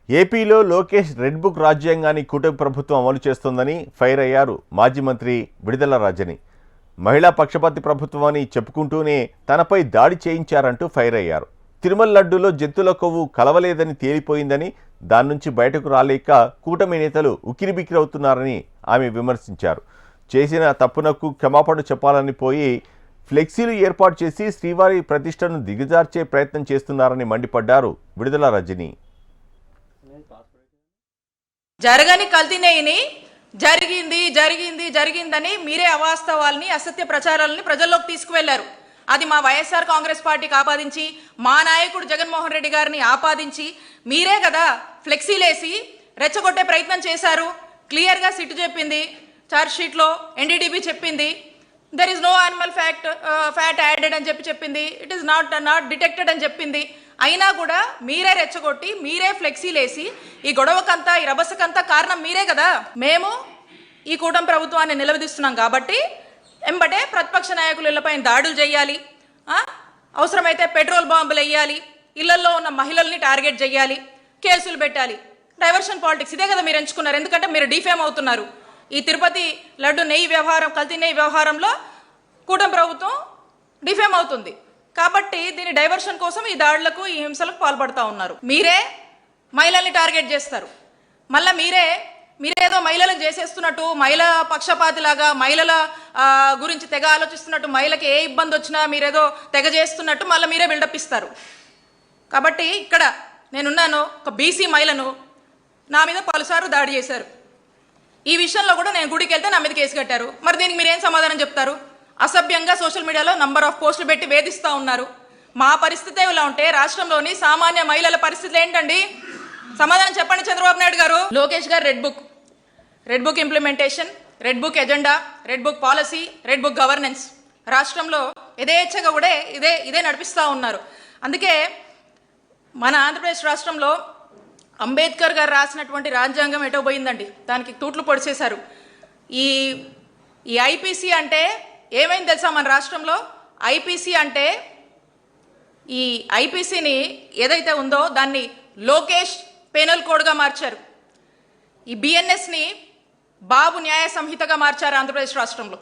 ఏపీలో Lokesh red book రాజ్యాంగాన్ని కూటమి ప్రభుత్వం అమలు చేస్తోందని ఫైర్ అయ్యారు మాజీ మంత్రి విడుదల రజని. మహిళా పక్షపాతి ప్రభుత్వం అని చెప్పుకుంటూనే తనపై దాడి చేయించారంటూ ఫైర్ అయ్యారు. తిరుమల లడ్డూలో జంతువుల కొవ్వు కలవలేదని తేలిపోయిందని, దాని నుంచి బయటకు రాలేక కూటమి నేతలు ఉక్కిరిబిక్కిరవుతున్నారని ఆమె విమర్శించారు. చేసిన తప్పునకు క్షమాపణ చెప్పాలని పోయి ఫ్లెక్సీలు ఏర్పాటు చేసి శ్రీవారి ప్రతిష్టను దిగజార్చే ప్రయత్నం చేస్తున్నారని మండిపడ్డారు విడుదల రజని. జరగని కల్తీనేని జరిగింది జరిగింది జరిగిందని మీరే అవాస్తవాల్ని అసత్య ప్రచారాలని ప్రజల్లోకి తీసుకువెళ్లారు. అది మా వైఎస్ఆర్ కాంగ్రెస్ పార్టీకి ఆపాదించి, మా నాయకుడు జగన్మోహన్ రెడ్డి గారిని ఆపాదించి మీరే కదా ఫ్లెక్సీలేసి రెచ్చగొట్టే ప్రయత్నం చేశారు. క్లియర్గా సిట్ చెప్పింది, ఛార్జ్ షీట్లో ఎన్డీడీబీ చెప్పింది, there is no animal fat added అని చెప్పింది, ఇట్ ఈస్ నాట్ డిటెక్టెడ్ అని చెప్పింది. అయినా కూడా మీరే రెచ్చగొట్టి మీరే ఫ్లెక్సీలేసి ఈ గొడవకంతా ఈ రభసకంతా కారణం మీరే కదా. మేము ఈ కూటమి ప్రభుత్వాన్ని నిలదీస్తున్నాం కాబట్టి ఎంబటే ప్రతిపక్ష నాయకులు ఇళ్లపై దాడులు చేయాలి, అవసరమైతే పెట్రోల్ బాంబులు వేయాలి, ఇళ్లలో ఉన్న మహిళల్ని టార్గెట్ చేయాలి, కేసులు పెట్టాలి. డైవర్షన్ పాలిటిక్స్ ఇదే కదా మీరు ఎంచుకున్నారు. ఎందుకంటే మీరు డిఫేమ్ అవుతున్నారు. ఈ తిరుపతి లడ్డు నెయ్యి వ్యవహారం, కల్తీ నెయ్యి వ్యవహారంలో కూటమి ప్రభుత్వం డిఫేమ్ అవుతుంది కాబట్టి దీని డైవర్షన్ కోసం ఈ దాడులకు, ఈ హింసలకు పాల్పడతా ఉన్నారు. మీరే మహిళల్ని టార్గెట్ చేస్తారు. మళ్ళీ మీరేదో మహిళలకు చేసేస్తున్నట్టు, మహిళా పక్షపాతిలాగా మహిళల గురించి తెగ ఆలోచిస్తున్నట్టు, మహిళకి ఏ ఇబ్బంది వచ్చినా మీరేదో తెగ చేస్తున్నట్టు మళ్ళీ మీరే బిల్డప్ ఇస్తారు. కాబట్టి ఇక్కడ నేనున్నాను, ఒక బీసీ మహిళను నా మీద పలుసార్లు దాడి చేశారు. ఈ విషయంలో కూడా నేను గుడికి వెళ్తే నా మీద కేసు కట్టారు. మరి దీనికి మీరేం సమాధానం చెప్తారు? అసభ్యంగా సోషల్ మీడియాలో నంబర్ ఆఫ్ పోస్టులు పెట్టి వేధిస్తూ ఉన్నారు. మా పరిస్థితి ఇలా ఉంటే రాష్ట్రంలోని సామాన్య మహిళల పరిస్థితులు ఏంటండి? సమాధానం చెప్పండి చంద్రబాబు నాయుడు గారు. లోకేష్ గారు red book implementation, red book agenda, red book policy, red book governance రాష్ట్రంలో యథేచ్ఛగా కూడా ఇదే నడిపిస్తూ ఉన్నారు. అందుకే మన ఆంధ్రప్రదేశ్ రాష్ట్రంలో అంబేద్కర్ గారు రాసినటువంటి రాజ్యాంగం ఎటో పోయిందండి. దానికి తూట్లు పొడిచేశారు. ఈ ఐపీసీ అంటే ఏమైంది తెలుసా? మన రాష్ట్రంలో ఐపీసీ అంటే ఈ ఐపీసీని ఏదైతే ఉందో దాన్ని లోకేష్ పెనల్ కోడ్గా మార్చారు. ఈ బిఎన్ఎస్ని బాబు న్యాయ సంహితగా మార్చారు ఆంధ్రప్రదేశ్ రాష్ట్రంలో.